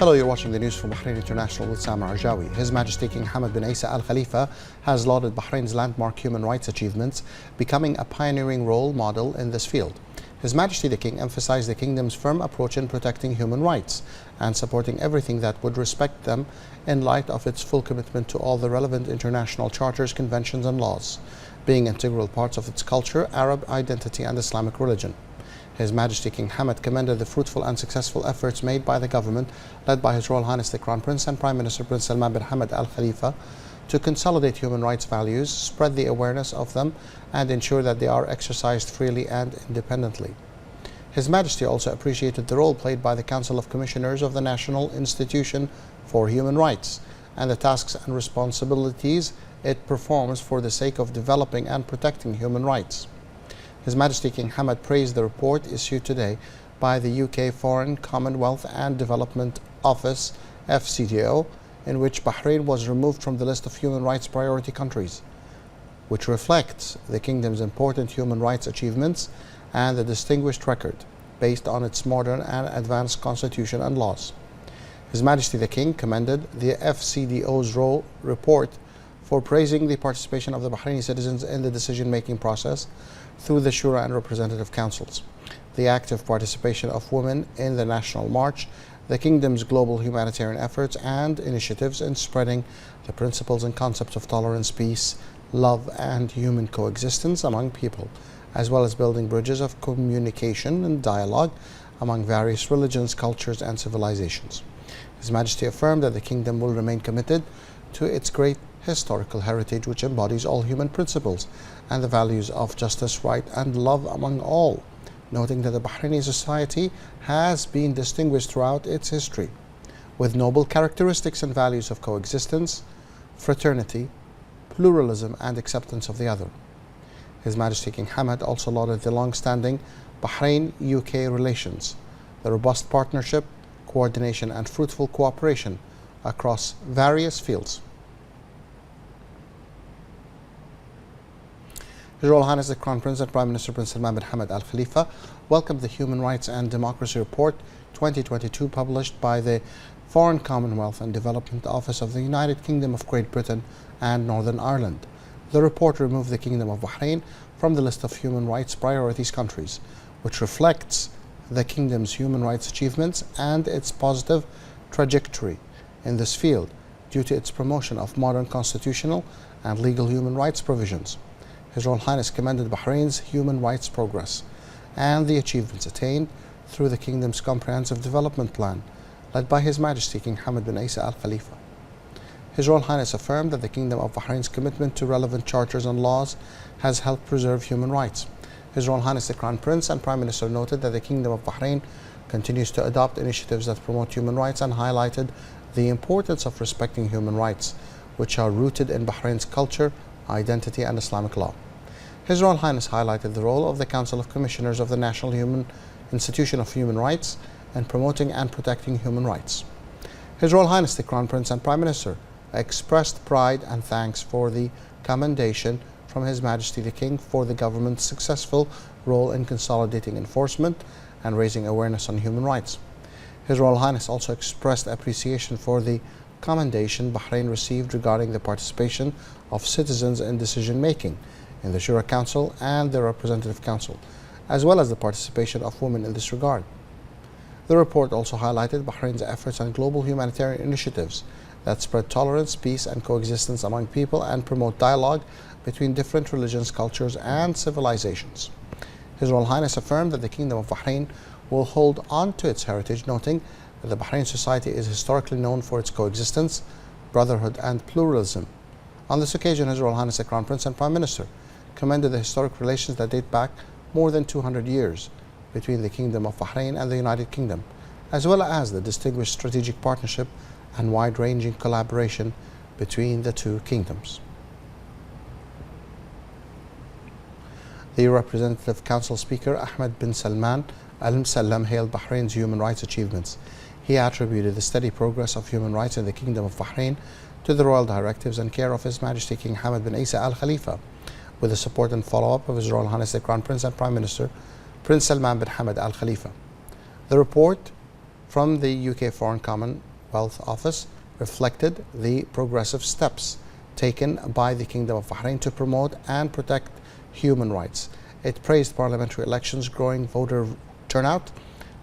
Hello, you're watching the news from Bahrain International with Sam Arjawi. His Majesty King Hamad bin Isa Al Khalifa has lauded Bahrain's landmark human rights achievements, becoming a pioneering role model in this field. His Majesty the King emphasized the kingdom's firm approach in protecting human rights and supporting everything that would respect them in light of its full commitment to all the relevant international charters, conventions and laws, being integral parts of its culture, Arab identity and Islamic religion. His Majesty King Hamad commended the fruitful and successful efforts made by the government led by His Royal Highness the Crown Prince and Prime Minister Prince Salman bin Hamad Al Khalifa to consolidate human rights values, spread the awareness of them and ensure that they are exercised freely and independently. His Majesty also appreciated the role played by the Council of Commissioners of the National Institution for Human Rights and the tasks and responsibilities it performs for the sake of developing and protecting human rights. His Majesty King Hamad praised the report issued today by the UK Foreign, Commonwealth and Development Office (FCDO), in which Bahrain was removed from the list of human rights priority countries, which reflects the kingdom's important human rights achievements and the distinguished record based on its modern and advanced constitution and laws. His Majesty the King commended the FCDO's report for praising the participation of the Bahraini citizens in the decision-making process through the Shura and Representative Councils, the active participation of women in the National March, the Kingdom's global humanitarian efforts and initiatives in spreading the principles and concepts of tolerance, peace, love and human coexistence among people, as well as building bridges of communication and dialogue among various religions, cultures and civilizations. His Majesty affirmed that the Kingdom will remain committed to its great historical heritage, which embodies all human principles and the values of justice, right and love among all, noting that the Bahraini society has been distinguished throughout its history with noble characteristics and values of coexistence, fraternity, pluralism and acceptance of the other. His Majesty King Hamad also lauded the long-standing Bahrain-UK relations, the robust partnership, coordination and fruitful cooperation across various fields. His Royal Highness the Crown Prince and Prime Minister Prince Salman bin Hamad Al Khalifa welcomed the Human Rights and Democracy Report 2022 published by the Foreign, Commonwealth and Development Office of the United Kingdom of Great Britain and Northern Ireland. The report removed the Kingdom of Bahrain from the list of human rights priorities countries, which reflects the Kingdom's human rights achievements and its positive trajectory in this field due to its promotion of modern constitutional and legal human rights provisions. His Royal Highness commended Bahrain's human rights progress and the achievements attained through the Kingdom's comprehensive development plan led by His Majesty King Hamad bin Isa Al Khalifa. His Royal Highness affirmed that the Kingdom of Bahrain's commitment to relevant charters and laws has helped preserve human rights. His Royal Highness the Crown Prince and Prime Minister noted that the Kingdom of Bahrain continues to adopt initiatives that promote human rights and highlighted the importance of respecting human rights, which are rooted in Bahrain's culture, identity and Islamic law. His Royal Highness highlighted the role of the Council of Commissioners of the National Institution of Human Rights in promoting and protecting human rights. His Royal Highness the Crown Prince and Prime Minister expressed pride and thanks for the commendation from His Majesty the King for the government's successful role in consolidating enforcement and raising awareness on human rights. His Royal Highness also expressed appreciation for the commendation Bahrain received regarding the participation of citizens in decision-making in the Shura Council and the Representative Council, as well as the participation of women in this regard. The report also highlighted Bahrain's efforts on global humanitarian initiatives that spread tolerance, peace and coexistence among people and promote dialogue between different religions, cultures and civilizations. His Royal Highness affirmed that the Kingdom of Bahrain will hold on to its heritage, noting that the Bahrain society is historically known for its coexistence, brotherhood and pluralism. On this occasion, His Royal Highness the Crown Prince and Prime Minister commended the historic relations that date back more than 200 years between the Kingdom of Bahrain and the United Kingdom, as well as the distinguished strategic partnership and wide-ranging collaboration between the two kingdoms. The Representative Council Speaker Ahmed bin Salman Al Musallam hailed Bahrain's human rights achievements. He attributed the steady progress of human rights in the Kingdom of Bahrain to the royal directives and care of His Majesty King Hamad bin Isa Al Khalifa, with the support and follow-up of His Royal Highness the Crown Prince and Prime Minister Prince Salman bin Hamad Al Khalifa. The report from the UK Foreign, Wealth Office reflected the progressive steps taken by the Kingdom of Bahrain to promote and protect human rights. It praised parliamentary elections, growing voter turnout,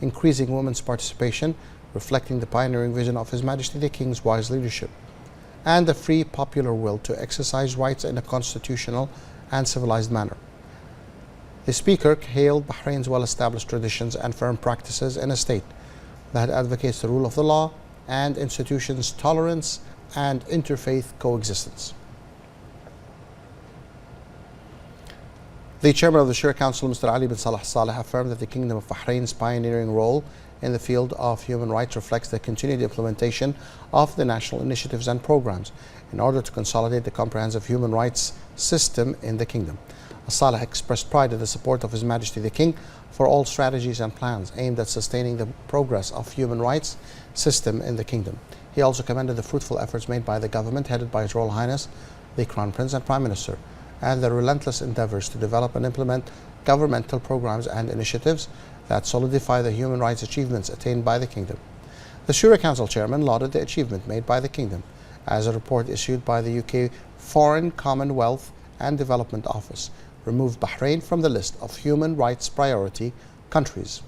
increasing women's participation, reflecting the pioneering vision of His Majesty the King's wise leadership, and the free popular will to exercise rights in a constitutional and civilized manner. The Speaker hailed Bahrain's well-established traditions and firm practices in a state that advocates the rule of the law and institutions' tolerance and interfaith coexistence. The Chairman of the Shura Council, Mr. Ali bin Salah Saleh, affirmed that the Kingdom of Bahrain's pioneering role in the field of human rights reflects the continued implementation of the national initiatives and programs in order to consolidate the comprehensive human rights system in the Kingdom. Saleh expressed pride in the support of His Majesty the King for all strategies and plans aimed at sustaining the progress of human rights system in the Kingdom. He also commended the fruitful efforts made by the government headed by His Royal Highness the Crown Prince and Prime Minister, and the relentless endeavours to develop and implement governmental programs and initiatives that solidify the human rights achievements attained by the Kingdom. The Shura Council Chairman lauded the achievement made by the Kingdom, as a report issued by the UK Foreign Commonwealth and Development Office removed Bahrain from the list of human rights priority countries.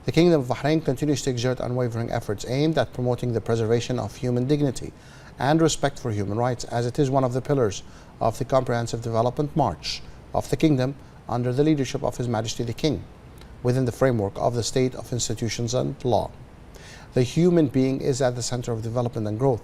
The Kingdom of Bahrain continues to exert unwavering efforts aimed at promoting the preservation of human dignity and respect for human rights, as it is one of the pillars of the comprehensive development march of the Kingdom under the leadership of His Majesty the King, within the framework of the state of institutions and law. The human being is at the center of development and growth.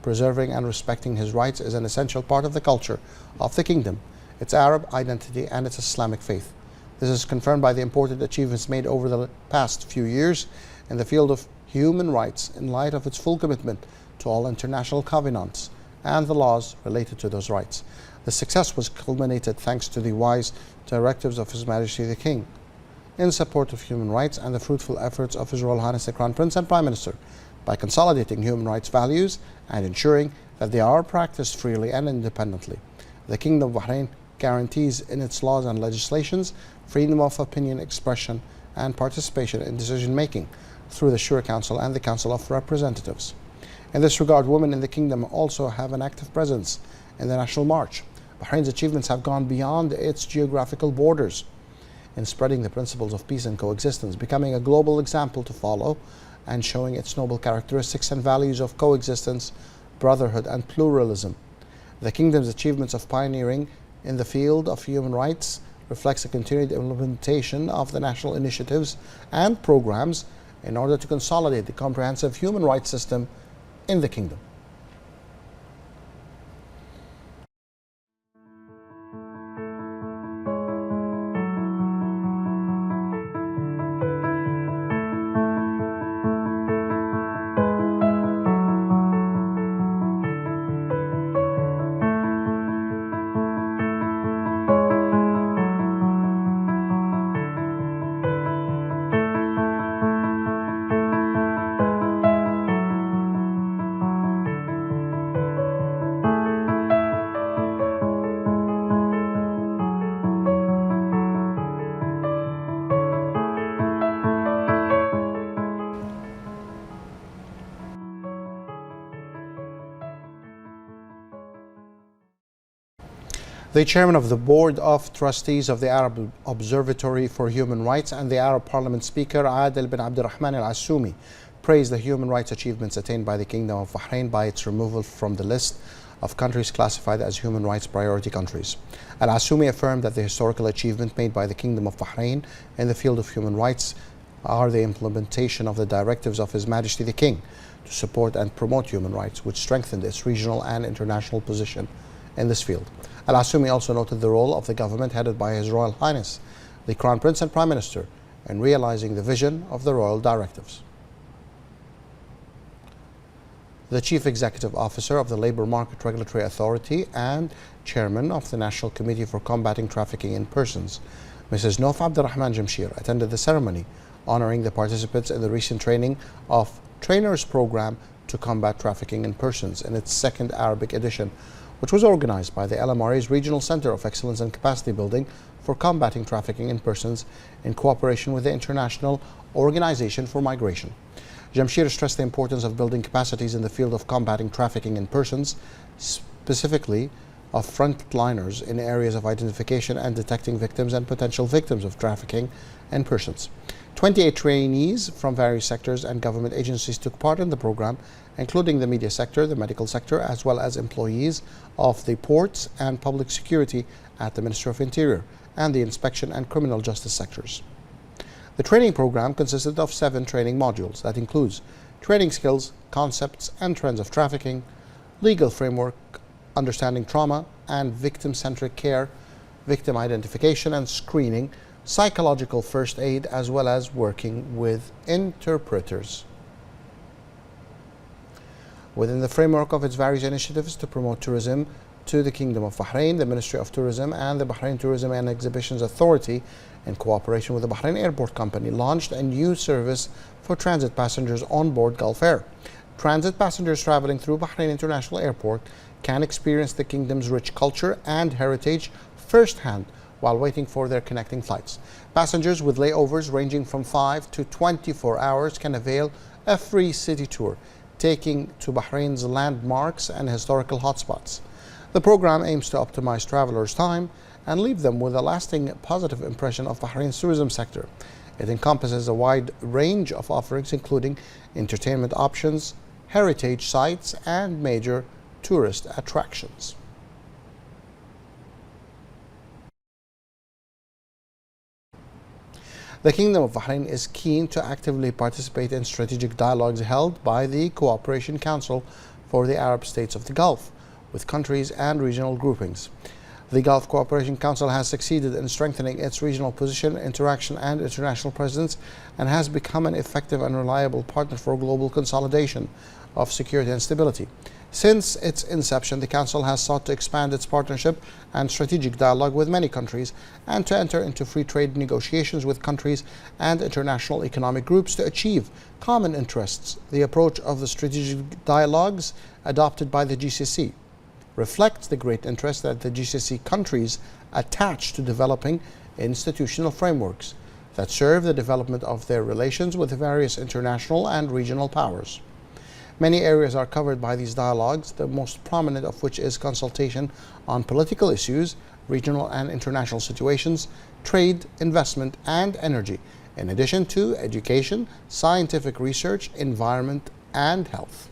Preserving and respecting his rights is an essential part of the culture of the Kingdom, its Arab identity and its Islamic faith. This is confirmed by the important achievements made over the past few years in the field of human rights in light of its full commitment to all international covenants and the laws related to those rights. The success was culminated thanks to the wise directives of His Majesty the King in support of human rights and the fruitful efforts of His Royal Highness the Crown Prince and Prime Minister, by consolidating human rights values and ensuring that they are practiced freely and independently. The Kingdom of Bahrain guarantees in its laws and legislations freedom of opinion, expression and participation in decision making through the Shura Council and the Council of Representatives. In this regard, women in the Kingdom also have an active presence in the National March. Bahrain's achievements have gone beyond its geographical borders in spreading the principles of peace and coexistence, becoming a global example to follow and showing its noble characteristics and values of coexistence, brotherhood and pluralism. The Kingdom's achievements of pioneering in the field of human rights reflects the continued implementation of the national initiatives and programs in order to consolidate the comprehensive human rights system in the Kingdom. The chairman of the Board of Trustees of the Arab Observatory for Human Rights and the Arab Parliament Speaker Adel bin Abdurrahman al-Assoumi praised the human rights achievements attained by the Kingdom of Bahrain by its removal from the list of countries classified as human rights priority countries. Al-Assoumi affirmed that the historical achievement made by the Kingdom of Bahrain in the field of human rights are the implementation of the directives of His Majesty the King to support and promote human rights, which strengthened its regional and international position in this field. Al-Assoumi also noted the role of the government headed by His Royal Highness the Crown Prince and Prime Minister in realizing the vision of the royal directives. The Chief Executive Officer of the Labour Market Regulatory Authority and Chairman of the National Committee for Combating Trafficking in Persons, Mrs. Nof Abdurrahman Jamshir, attended the ceremony honoring the participants in the recent training of Trainers Program to Combat Trafficking in Persons in its second Arabic edition, which was organized by the LMRA's Regional Center of Excellence and Capacity Building for combating trafficking in persons in cooperation with the International Organization for Migration. Jamshir stressed the importance of building capacities in the field of combating trafficking in persons, specifically of frontliners in areas of identification and detecting victims and potential victims of trafficking in persons. 28 trainees from various sectors and government agencies took part in the program, including the media sector, the medical sector, as well as employees of the ports and public security at the Ministry of Interior and the inspection and criminal justice sectors. The training program consisted of 7 training modules that includes training skills, concepts and trends of trafficking, legal framework, understanding trauma and victim-centric care, victim identification and screening, psychological first aid, as well as working with interpreters. Within the framework of its various initiatives to promote tourism to the Kingdom of Bahrain, the Ministry of Tourism and the Bahrain Tourism and Exhibitions Authority, in cooperation with the Bahrain Airport Company, launched a new service for transit passengers on board Gulf Air. Transit passengers traveling through Bahrain International Airport can experience the Kingdom's rich culture and heritage firsthand while waiting for their connecting flights. Passengers with layovers ranging from 5 to 24 hours can avail a free city tour, taking to Bahrain's landmarks and historical hotspots. The program aims to optimize travelers' time and leave them with a lasting positive impression of Bahrain's tourism sector. It encompasses a wide range of offerings, including entertainment options, heritage sites, and major tourist attractions. The Kingdom of Bahrain is keen to actively participate in strategic dialogues held by the Cooperation Council for the Arab States of the Gulf with countries and regional groupings. The Gulf Cooperation Council has succeeded in strengthening its regional position, interaction and international presence, and has become an effective and reliable partner for global consolidation of security and stability. Since its inception, the Council has sought to expand its partnership and strategic dialogue with many countries and to enter into free trade negotiations with countries and international economic groups to achieve common interests. The approach of the strategic dialogues adopted by the GCC reflects the great interest that the GCC countries attach to developing institutional frameworks that serve the development of their relations with the various international and regional powers. Many areas are covered by these dialogues, the most prominent of which is consultation on political issues, regional and international situations, trade, investment, and energy, in addition to education, scientific research, environment, and health.